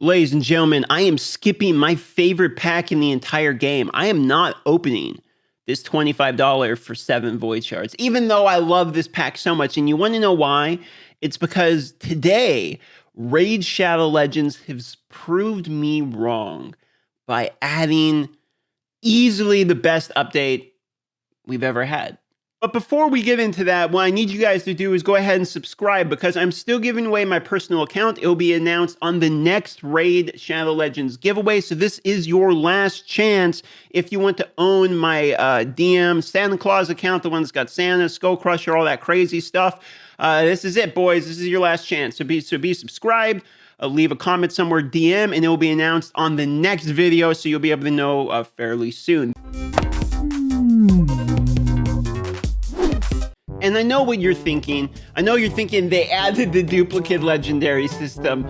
Ladies and gentlemen, I am skipping my favorite pack in the entire game. I am not opening this $25 for 7 void shards, even though I love this pack so much. And you want to know why? It's because today, Raid Shadow Legends has proved me wrong by adding easily the best update we've ever had. But before we get into that, what I need you guys to do is go ahead and subscribe, because I'm still giving away my personal account. It will be announced on the next Raid Shadow Legends giveaway. So this is your last chance if you want to own my DM Santa Claus account, the one that's got Santa, Skull Crusher, all that crazy stuff. This is it, boys. This is your last chance. So be subscribed. Leave a comment somewhere, DM, and it will be announced on the next video, so you'll be able to know fairly soon. And I know what you're thinking. I know you're thinking they added the duplicate legendary system.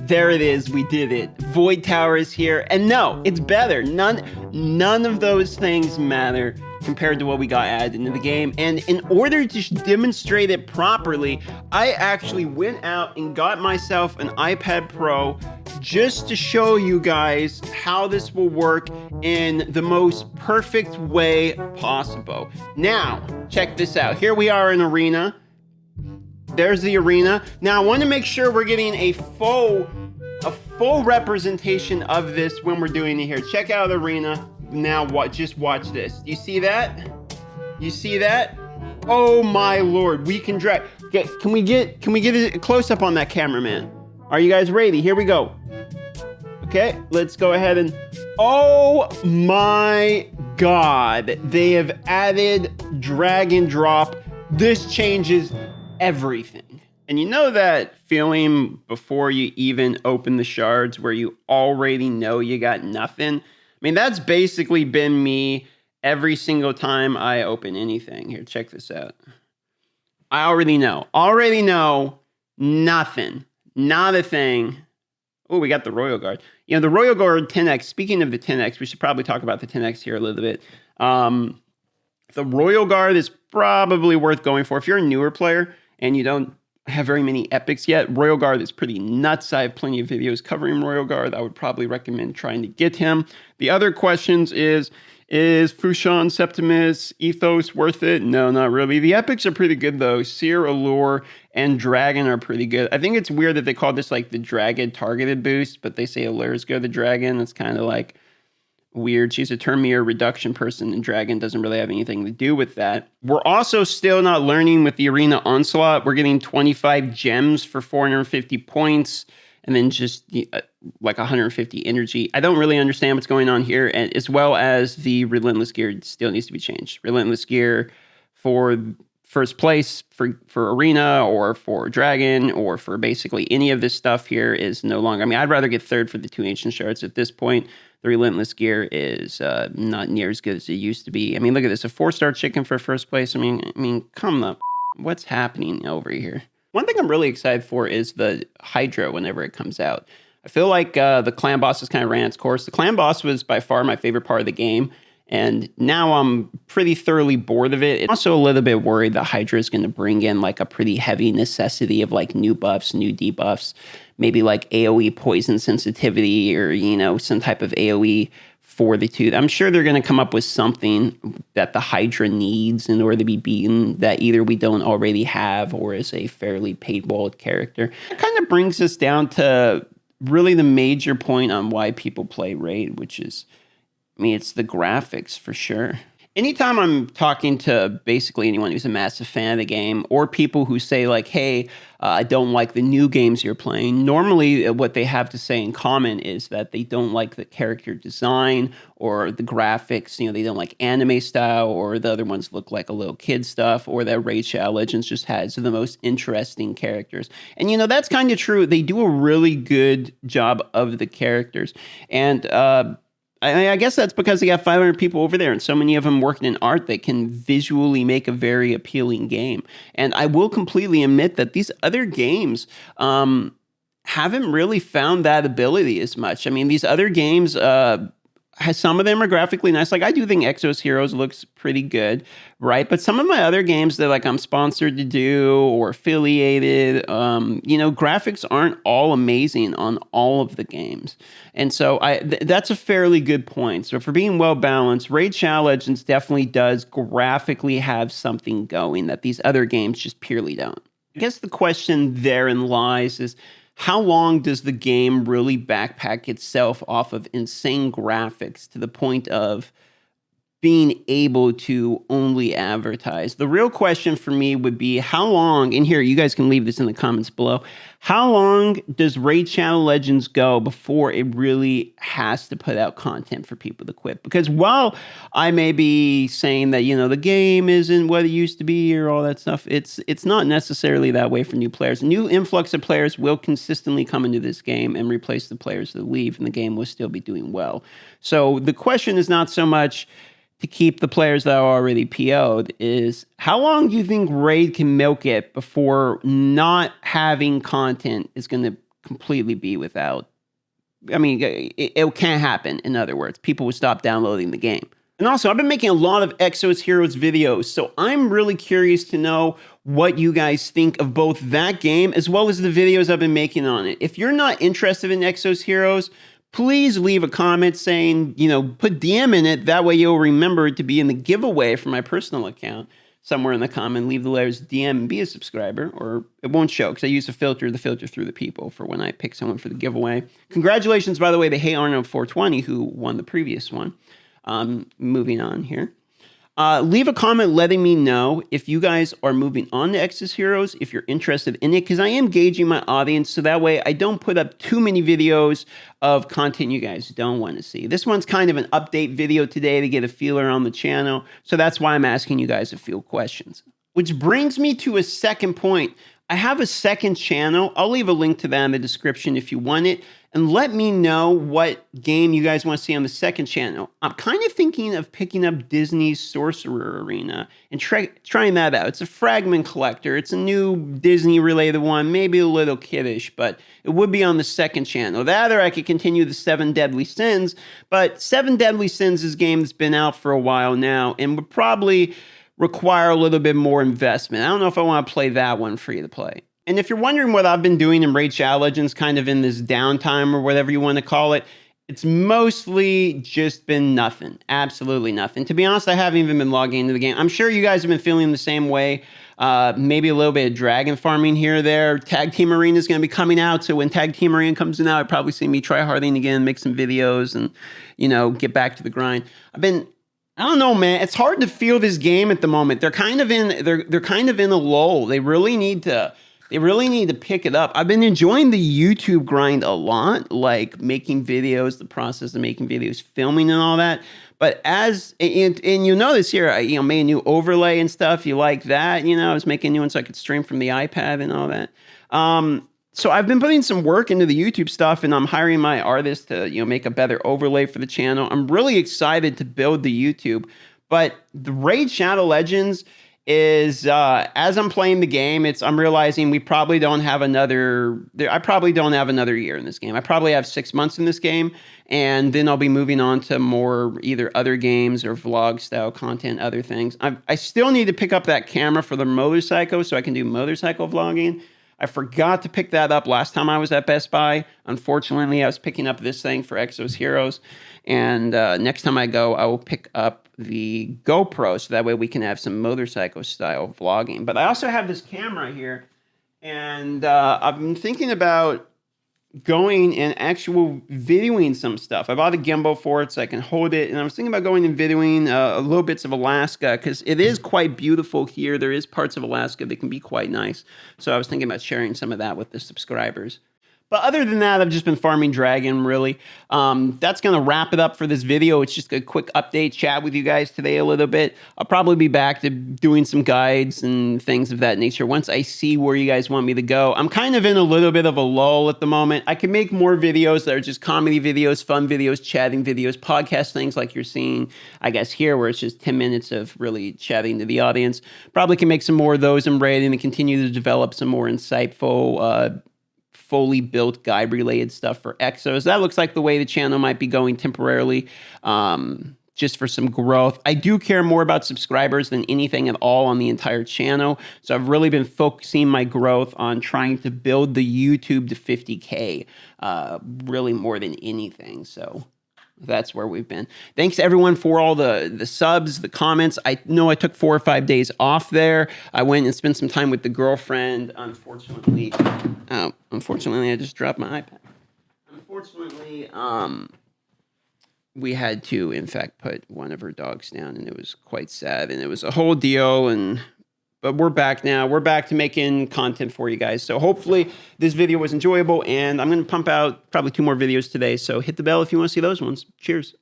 There it is. We did it. Void Tower is here. And no, it's better. None of those things matter compared to what we got added into the game. And in order to demonstrate it properly, I actually went out and got myself an iPad Pro just to show you guys how this will work in the most perfect way possible. Now, check this out. Here we are in Arena. There's the Arena. Now, I want to make sure we're getting a full representation of this when we're doing it here. Check out Arena. Now, just watch this. You see that? You see that? Oh my Lord, we can drag. Can we get a close up on that, cameraman? Are you guys ready? Here we go. Okay, let's go ahead and, oh my God, they have added drag and drop. This changes everything. And you know that feeling before you even open the shards where you already know you got nothing? I mean, that's basically been me every single time I open anything. Here, check this out. I already know nothing, not a thing. Oh, we got the Royal Guard. You know, the Royal Guard 10X, speaking of the 10X, we should probably talk about the 10X here a little bit. The Royal Guard is probably worth going for. If you're a newer player and you don't have very many epics yet, Royal Guard is pretty nuts. I have plenty of videos covering Royal Guard. I would probably recommend trying to get him. The other questions is Fushan, Septimus, Ethos worth it? No, not really. The epics are pretty good though. Seer, Allure, and Dragon are pretty good. I think it's weird that they call this like the Dragon targeted boost, but they say Allures go to Dragon. It's kind of like weird. She's a Termier reduction person, and Dragon doesn't really have anything to do with that. We're also still not learning with the Arena Onslaught. We're getting 25 gems for 450 points, and then just like 150 energy. I don't really understand what's going on here, and as well as the Relentless Gear still needs to be changed. Relentless Gear for first place for Arena or for Dragon or for basically any of this stuff here is no longer. I mean, I'd rather get third for the 2 ancient shards at this point. The Relentless Gear is not near as good as it used to be. I mean, look at this, a 4-star chicken for first place. I mean, come up. What's happening over here? One thing I'm really excited for is the Hydra whenever it comes out. I feel like the clan boss has kind of ran its course. The clan boss was by far my favorite part of the game, and now I'm pretty thoroughly bored of it. I'm also a little bit worried that Hydra is going to bring in like a pretty heavy necessity of like new buffs, new debuffs, maybe like AoE poison sensitivity or, you know, some type of AoE fortitude. I'm sure they're going to come up with something that the Hydra needs in order to be beaten that either we don't already have or is a fairly paywalled character. It kind of brings us down to really the major point on why people play Raid, which is, I mean, it's the graphics for sure. Anytime I'm talking to basically anyone who's a massive fan of the game or people who say like, hey, I don't like the new games you're playing, normally what they have to say in common is that they don't like the character design or the graphics. You know, they don't like anime style, or the other ones look like a little kid stuff, or that Raid Shadow Legends just has the most interesting characters. And, you know, that's kind of true. They do a really good job of the characters. And, I guess that's because they got 500 people over there and so many of them working in art that can visually make a very appealing game. And I will completely admit that these other games haven't really found that ability as much. I mean, these other games some of them are graphically nice. Like I do think Exos Heroes looks pretty good, right? But some of my other games that like I'm sponsored to do or affiliated, graphics aren't all amazing on all of the games. And so that's a fairly good point. So for being well balanced, Raid Shadow Legends definitely does graphically have something going that these other games just purely don't. I guess the question therein lies is, how long does the game really backpack itself off of insane graphics to the point of being able to only advertise? The real question for me would be how long, and here, you guys can leave this in the comments below, how long does Raid Shadow Legends go before it really has to put out content for people to quit? Because while I may be saying that, the game isn't what it used to be or all that stuff, it's not necessarily that way for new players. A new influx of players will consistently come into this game and replace the players that leave, and the game will still be doing well. So the question is not so much to keep the players that are already PO'd, is how long do you think Raid can milk it before not having content is going to completely be without? I mean, it can't happen, in other words. People will stop downloading the game. And also, I've been making a lot of Exos Heroes videos, so I'm really curious to know what you guys think of both that game as well as the videos I've been making on it. If you're not interested in Exos Heroes, please leave a comment saying, put DM in it. That way you'll remember to be in the giveaway for my personal account. Somewhere in the comment, leave the letters DM and be a subscriber, or it won't show because I use the filter through the people for when I pick someone for the giveaway. Congratulations, by the way, to Hey Arnold 420 who won the previous one. Moving on here. Leave a comment letting me know if you guys are moving on to Exos Heroes, if you're interested in it, because I am gauging my audience so that way I don't put up too many videos of content you guys don't want to see. This one's kind of an update video today to get a feeler on the channel, so that's why I'm asking you guys a few questions. Which brings me to a second point. I have a second channel. I'll leave a link to that in the description if you want it. And let me know what game you guys want to see on the second channel. I'm kind of thinking of picking up Disney's Sorcerer Arena and trying that out. It's a fragment collector. It's a new Disney-related one, maybe a little kiddish, but it would be on the second channel. That or I could continue the 7 Deadly Sins, but 7 Deadly Sins is a game that's been out for a while now and would probably require a little bit more investment. I don't know if I want to play that one free to play. And if you're wondering what I've been doing in Raid Shadow Legends, kind of in this downtime or whatever you want to call it, it's mostly just been nothing. Absolutely nothing. To be honest, I haven't even been logging into the game. I'm sure you guys have been feeling the same way. Maybe a little bit of dragon farming here or there. Tag Team Arena is going to be coming out, so when Tag Team Arena comes out, you'll probably see me try harding again, make some videos, and get back to the grind. I don't know, man. It's hard to feel this game at the moment. They're kind of in a lull. They really need to pick it up. I've been enjoying the YouTube grind a lot, like making videos, the process of making videos, filming and all that. But and you'll notice here, I made a new overlay and stuff. You like that? I was making new ones so I could stream from the iPad and all that. So I've been putting some work into the YouTube stuff, and I'm hiring my artists to make a better overlay for the channel. I'm really excited to build the YouTube, but the Raid Shadow Legends is as I'm playing the game, I'm realizing I probably don't have another year in this game. I probably have 6 months in this game, and then I'll be moving on to more either other games or vlog style content, other things. I still need to pick up that camera for the motorcycle so I can do motorcycle vlogging. I forgot to pick that up last time I was at Best Buy. Unfortunately, I was picking up this thing for Exos Heroes. And next time I go, I will pick up the GoPro so that way we can have some motorcycle style vlogging. But I also have this camera here. And I've been thinking about going and actual videoing some stuff. I bought a gimbal for it so I can hold it. And I was thinking about going and videoing little bits of Alaska because it is quite beautiful here. There is parts of Alaska that can be quite nice. So I was thinking about sharing some of that with the subscribers. But other than that, I've just been farming dragon, really. That's going to wrap it up for this video. It's just a quick update, chat with you guys today a little bit. I'll probably be back to doing some guides and things of that nature once I see where you guys want me to go. I'm kind of in a little bit of a lull at the moment. I can make more videos that are just comedy videos, fun videos, chatting videos, podcast things like you're seeing, I guess, here, where it's just 10 minutes of really chatting to the audience. Probably can make some more of those in Raid and continue to develop some more insightful fully built guide related stuff for Exos. That looks like the way the channel might be going temporarily. Just for some growth. I do care more about subscribers than anything at all on the entire channel. So I've really been focusing my growth on trying to build the YouTube to 50K, really more than anything. So that's where we've been. Thanks everyone for all the subs, the comments. I know I took 4 or 5 days off there. I went and spent some time with the girlfriend. Unfortunately, I just dropped my iPad. Unfortunately, we had to, in fact, put one of her dogs down, and it was quite sad, and it was a whole deal. But we're back now. We're back to making content for you guys. So hopefully this video was enjoyable, and I'm going to pump out probably 2 more videos today. So hit the bell if you want to see those ones. Cheers.